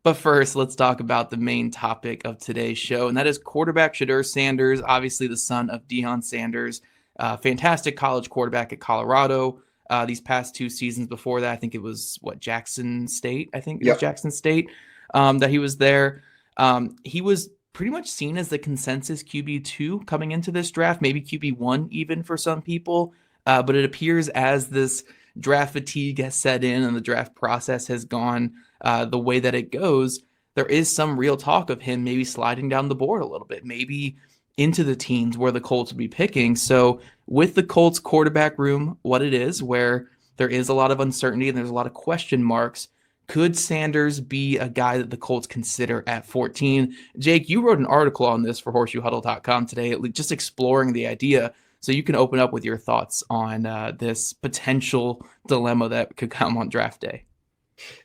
But first, let's talk about the main topic of today's show, and that is quarterback Shedeur Sanders, obviously the son of Deion Sanders, fantastic college quarterback at Colorado. These past 2 seasons before that, I think it was Jackson State. I think it was Yep. Jackson State that he was there. He was pretty much seen as the consensus QB2 coming into this draft, maybe QB1 even for some people. But it appears as this draft fatigue has set in and the draft process has gone the way that it goes, there is some real talk of him maybe sliding down the board a little bit, maybe into the teens where the Colts would be picking. So with the Colts quarterback room, what it is, where there is a lot of uncertainty and there's a lot of question marks, could Sanders be a guy that the Colts consider at 14? Jake, you wrote an article on this for horseshoehuddle.com today, just exploring the idea. So you can open up with your thoughts on this potential dilemma that could come on draft day.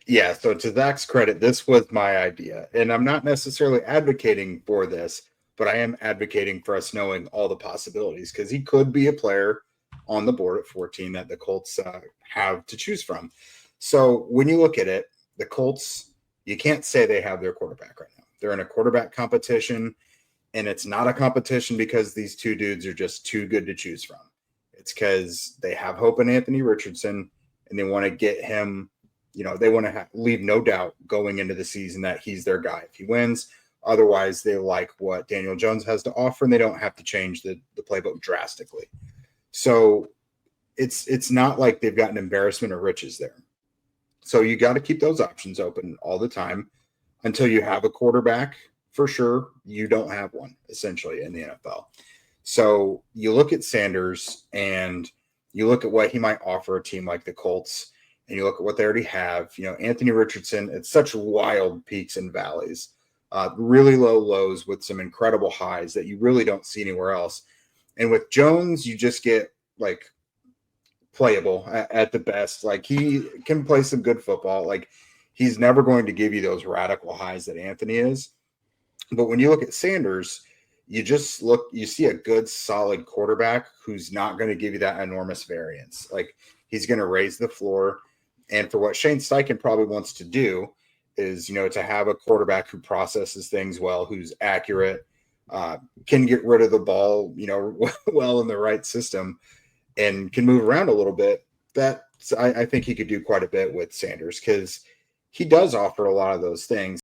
Yeah, so to Zach's credit, this was my idea. And I'm not necessarily advocating for this, but I am advocating for us knowing all the possibilities because he could be a player on the board at 14 that the Colts have to choose from. So when you look at it, the Colts, you can't say they have their quarterback right now. They're in a quarterback competition, and it's not a competition because these two dudes are just too good to choose from. It's because they have hope in Anthony Richardson, and they want to get him. They want to leave no doubt going into the season that he's their guy if he wins. Otherwise, they like what Daniel Jones has to offer, and they don't have to change the playbook drastically. So it's not like they've got an embarrassment of riches there. So you got to keep those options open all the time until you have a quarterback. For sure, you don't have one, essentially, in the NFL. So you look at Sanders, and you look at what he might offer a team like the Colts, and you look at what they already have. Anthony Richardson, it's such wild peaks and valleys, really low lows with some incredible highs that you really don't see anywhere else. And with Jones, you just get like playable at the best. Like he can play some good football. Like he's never going to give you those radical highs that Anthony is. But when you look at Sanders, you see a good, solid quarterback who's not going to give you that enormous variance. Like he's going to raise the floor. And for what Shane Steichen probably wants to do is, to have a quarterback who processes things well, who's accurate, can get rid of the ball, well in the right system and can move around a little bit. I think he could do quite a bit with Sanders because he does offer a lot of those things.